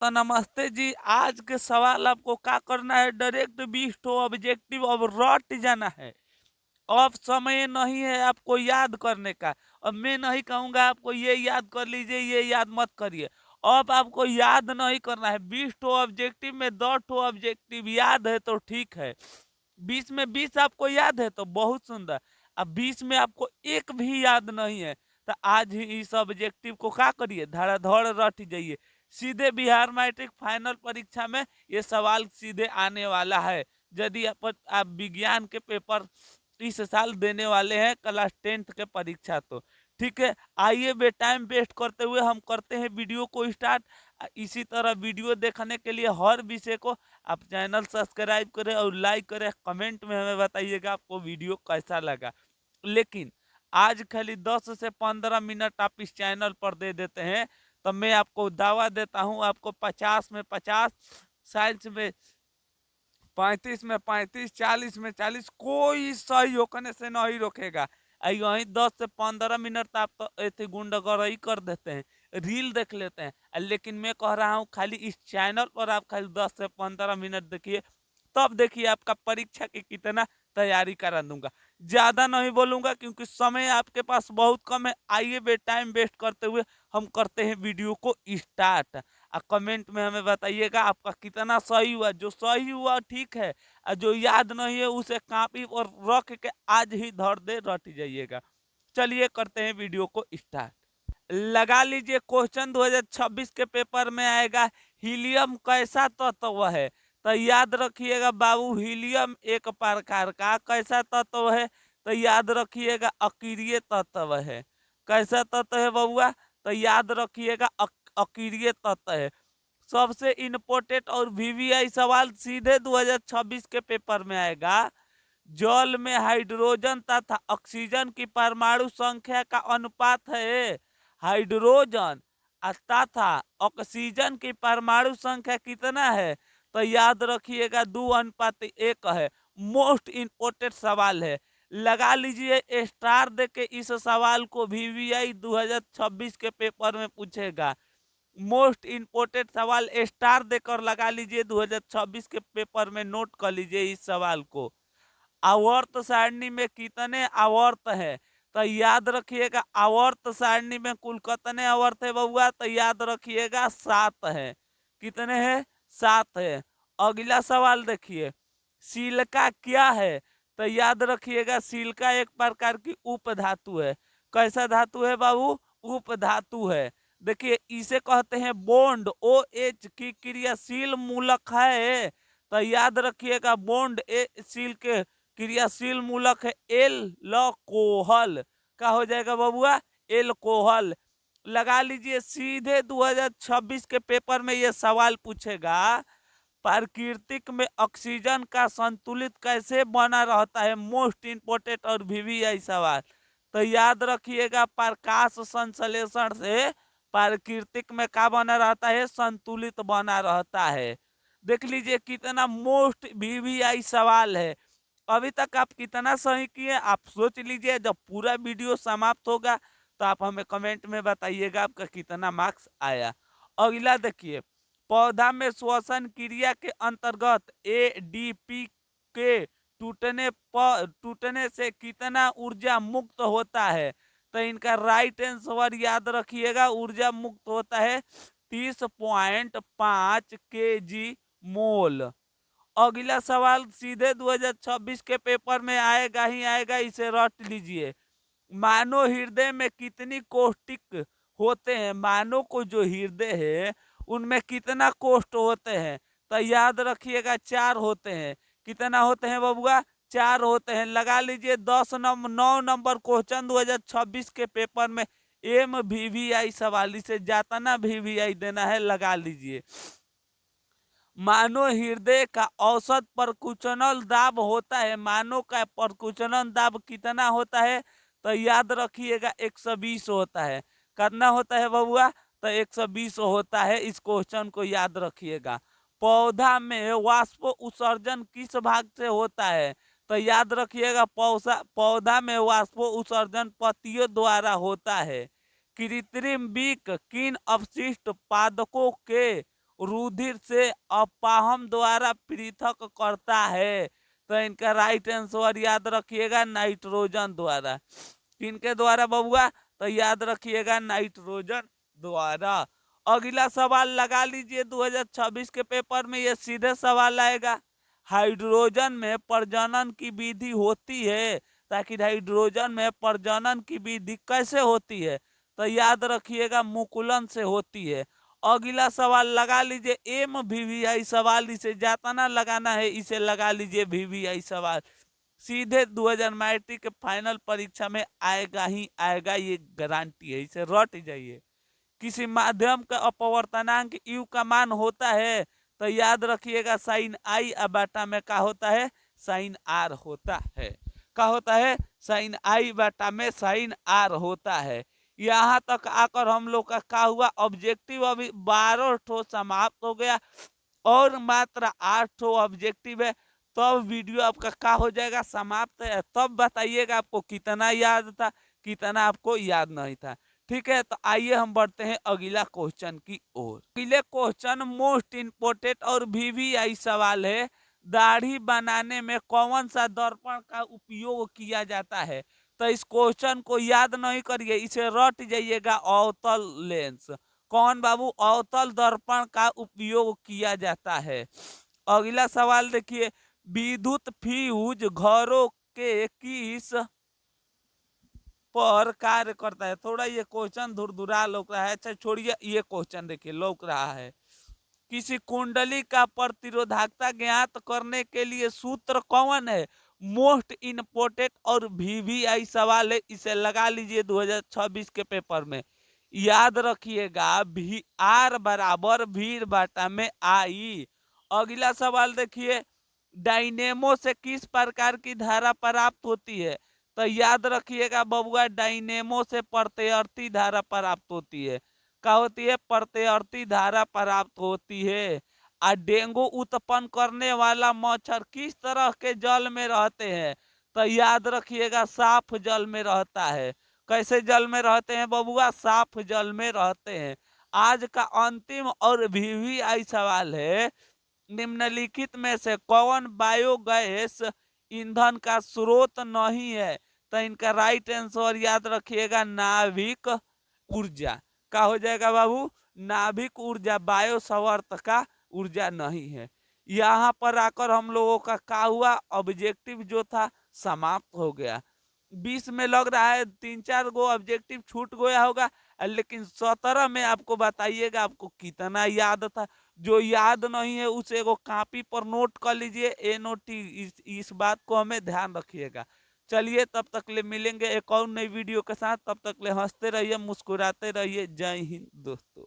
तो नमस्ते जी। आज के सवाल आपको क्या करना है, डायरेक्ट बीस तो ऑब्जेक्टिव अब रट जाना है। अब समय नहीं है आपको याद करने का। अब मैं नहीं कहूंगा आपको ये याद कर लीजिए, ये याद मत करिए। अब आपको याद नहीं करना है। 20 ठो ऑब्जेक्टिव में 10 ठो ऑब्जेक्टिव याद है तो ठीक है। 20 में 20 आपको याद है तो बहुत सुंदर। अब 20 में आपको एक भी याद नहीं है तो आज ही इस ऑब्जेक्टिव को क्या करिए, धड़ाधड़ रट जाइए। सीधे बिहार मैट्रिक फाइनल परीक्षा में ये सवाल सीधे आने वाला है। यदि आप विज्ञान के पेपर इस साल देने वाले हैं क्लास 10th के परीक्षा तो ठीक है। आइए बे टाइम वेस्ट करते हुए हम करते हैं वीडियो को स्टार्ट। इसी तरह वीडियो देखने के लिए हर विषय को आप चैनल सब्सक्राइब करें और लाइक करें। कमेंट में हमें बताइएगा आपको वीडियो कैसा लगा। लेकिन आज खाली 10 से 15 मिनट आप इस चैनल पर दे देते हैं तो मैं आपको दावा देता हूं आपको 50 में 50, साइंस में 35 में 35, 40 में 40, कोई सही होने से नहीं रोकेगा। यही 10 से 15 मिनट आप तो ऐसे गुंडागर्दी कर देते हैं, रील देख लेते हैं। लेकिन मैं कह रहा हूँ खाली इस चैनल पर आप खाली 10 से 15 मिनट देखिए, तब देखिए आपका परीक्षा की कितना तैयारी करा दूंगा। ज्यादा नहीं बोलूंगा क्योंकि समय आपके पास बहुत कम है। आइए बे टाइम वेस्ट करते हुए हम करते हैं वीडियो को स्टार्ट। कमेंट में हमें बताइएगा आपका कितना सही हुआ। जो सही हुआ ठीक है, और जो याद नहीं है उसे कॉपी और रख के आज ही धर दे रट जाइएगा। चलिए करते हैं वीडियो को स्टार्ट। लगा लीजिए क्वेश्चन 2026 के पेपर में आएगा, हीलियम कैसा तत्व है। तो याद रखिएगा बाबू, हीलियम एक प्रकार का कैसा तत्व है। तो याद रखिएगा अकीरिय तत्व है। कैसा तत्व है बबुआ, तो याद रखिएगा अकीरिय तत्व है। सबसे इम्पोर्टेंट और वीवीआई सवाल सीधे 2026 के पेपर में आएगा। जल में हाइड्रोजन तथा ऑक्सीजन की परमाणु संख्या का अनुपात है। हाइड्रोजन तथा ऑक्सीजन की परमाणु संख्या कितना है, तो याद रखिएगा 2:1 है। मोस्ट इंपोर्टेंट सवाल है। लगा लीजिए स्टार दे के इस सवाल को वीवीआई 2026 के पेपर में पूछेगा। मोस्ट इंपोर्टेंट सवाल स्टार देकर लगा लीजिए 2026 के पेपर में, नोट कर लीजिए इस सवाल को। आवर्त सारणी में कितने आवर्त है, तो याद रखिएगा आवर्त सारणी में कुल कितने आवर्त है बउआ, तो याद रखिएगा 7 है। कितने हैं, 7 है। अगला सवाल देखिए, सिलिका क्या है, तो याद रखिएगा सिलिका एक प्रकार की उपधातु है। कैसा धातु है बाबू, उपधातु है। देखिए इसे कहते हैं बॉन्ड, ओ एच की क्रियाशील मूलक है। तो याद रखिएगा बॉन्ड ए सील के क्रियाशील मूलक है एल्कोहल। क्या हो जाएगा बबुआ, एल्कोहल। लगा लीजिए सीधे 2026 के पेपर में यह सवाल पूछेगा, प्राकृतिक में ऑक्सीजन का संतुलित कैसे बना रहता है। मोस्ट इंपोर्टेंट और वीवीआई सवाल। तो याद रखिएगा प्रकाश संश्लेषण से प्राकृतिक में क्या बना रहता है, संतुलित बना रहता है। देख लीजिए कितना मोस्ट वीवीआई सवाल है। अभी तक आप कितना सही किए आप सोच लीजिए। जब पूरा वीडियो समाप्त होगा तो आप हमें कमेंट में बताइएगा आपका कितना मार्क्स आया। अगला देखिए, पौधा में श्वसन क्रिया के अंतर्गत एडीपी के टूटने से कितना ऊर्जा मुक्त होता है। तो इनका राइट आंसर याद रखिएगा, ऊर्जा मुक्त होता है 30.5 kg मोल। अगला सवाल सीधे 2026 के पेपर में आएगा ही आएगा, इसे रट लीजिए। मानव हृदय में कितनी कोष्ठक होते हैं। मानव को जो हृदय है उनमें कितना कोष्ठ होते हैं, तो याद रखिएगा 4 होते हैं। कितना होते हैं बबुआ, 4 होते हैं। लगा लीजिए 9 नंबर क्वेश्चन 2026 के पेपर में एम वीवीआई सवाल, इसे जातना वीवीआई देना है। लगा लीजिए मानव हृदय का औसत परकुचनल दाब होता है। मानव का परकुचनल दाब कितना होता है, तो याद रखिएगा 120 होता है। कितना होता है बबुआ, तो 120 होता है। इस क्वेश्चन को याद रखिएगा। पौधा में वाष्प उत्सर्जन किस भाग से होता है, तो याद रखिएगा पौधा में वाष्प उत्सर्जन पत्तियों द्वारा होता है। कृत्रिम बीक किन अपशिष्ट पादपों के रुधिर से अपाहम द्वारा पृथक करता है। तो इनका राइट आंसर याद रखिएगा नाइट्रोजन द्वारा। किनके द्वारा बबुआ? तो याद रखिएगा नाइट्रोजन द्वारा। अगला सवाल लगा लीजिए 2026 के पेपर में ये सीधे सवाल आएगा। हाइड्रोजन में प्रजनन की विधि होती है, ताकि हाइड्रोजन में प्रजनन की विधि कैसे होती है? तो याद रखिएगा मुकुलन से होती है। अगला सवाल लगा लीजिए MVVI सवाल, इसे जातना लगाना है, इसे लगा लीजिए VVI सवाल। सीधे 2000 मैट्रिक के फाइनल परीक्षा में आएगा ही आएगा, ये गारंटी है, इसे रट जाइए। किसी माध्यम का अपवर्तनांक U का मान होता है, तो याद रखिएगा साइन I बाटा में क्या होता है? साइन R होता है। क्या होता है? साइन I बाटा में साइन R होता है। यहाँ तक आकर हम लोग का क्या हुआ? ऑब्जेक्टिव अभी 12 ठो समाप्त हो गया और मात्र 8 ठो ऑब्जेक्टिव है। तब वीडियो आपका क्या हो जाएगा? समाप्त है। तब बताइएगा आपको कितना याद था, कितना आपको याद नहीं था। ठीक है, तो आइए हम बढ़ते हैं अगला क्वेश्चन की ओर। अगले क्वेश्चन मोस्ट इंपोर्टेंट और VVI सवाल है। दाढ़ी बनाने में कौन सा दर्पण का उपयोग किया जाता है? तो इस क्वेश्चन को याद नहीं करिए, इसे रट जाइएगा। अवतल लेंस। कौन बाबू? अवतल दर्पण का उपयोग किया जाता है। अगला सवाल देखिए, विद्युत फ्यूज घरों के किस पर कार्य करता है? थोड़ा ये क्वेश्चन धुरधुरा लौक रहा है, अच्छा छोड़िए, ये क्वेश्चन देखिए लौक रहा है। किसी कुंडली का प्रतिरोधकता ज्ञात करने के लिए सूत्र कौन है? मोस्ट इंपोर्टेंट और VVI सवाल है, इसे लगा लीजिए 2026 के पेपर में। याद रखिएगा R बराबर V बाटा में I। अगला सवाल देखिए, डायनेमो से किस प्रकार की धारा प्राप्त होती है? तो याद रखिएगा बबुआ, डायनेमो से प्रत्यावर्ती धारा प्राप्त होती है। क्या होती है? प्रत्यावर्ती धारा प्राप्त होती है। और डेंगू उत्पन्न करने वाला मच्छर किस तरह के जल में रहते हैं? तो याद रखिएगा साफ जल में रहता है। कैसे जल में रहते हैं बबुआ? साफ जल में रहते हैं। आज का अंतिम और VVI सवाल है, निम्नलिखित में से कौन बायोगैस ईंधन का स्रोत नहीं है? तो इनका राइट आंसर याद रखिएगा नाभिक ऊर्जा। क्या हो जाएगा बाबू? नाभिक ऊर्जा बायोसवर्त का ऊर्जा नहीं है। यहाँ पर आकर हम लोगों का क्या हुआ? ऑब्जेक्टिव जो था समाप्त हो गया। 20 में लग रहा है 3-4 गो ऑब्जेक्टिव छूट गया होगा, लेकिन 17 में आपको बताइएगा आपको कितना याद था। जो याद नहीं है उसे एगो कॉपी पर नोट कर लीजिए, NOT। इस बात को हमें ध्यान रखिएगा। चलिए, तब तक ले मिलेंगे एक और नई वीडियो के साथ। तब तक ले हंसते रहिए, मुस्कुराते रहिए। जय हिंद दोस्तों।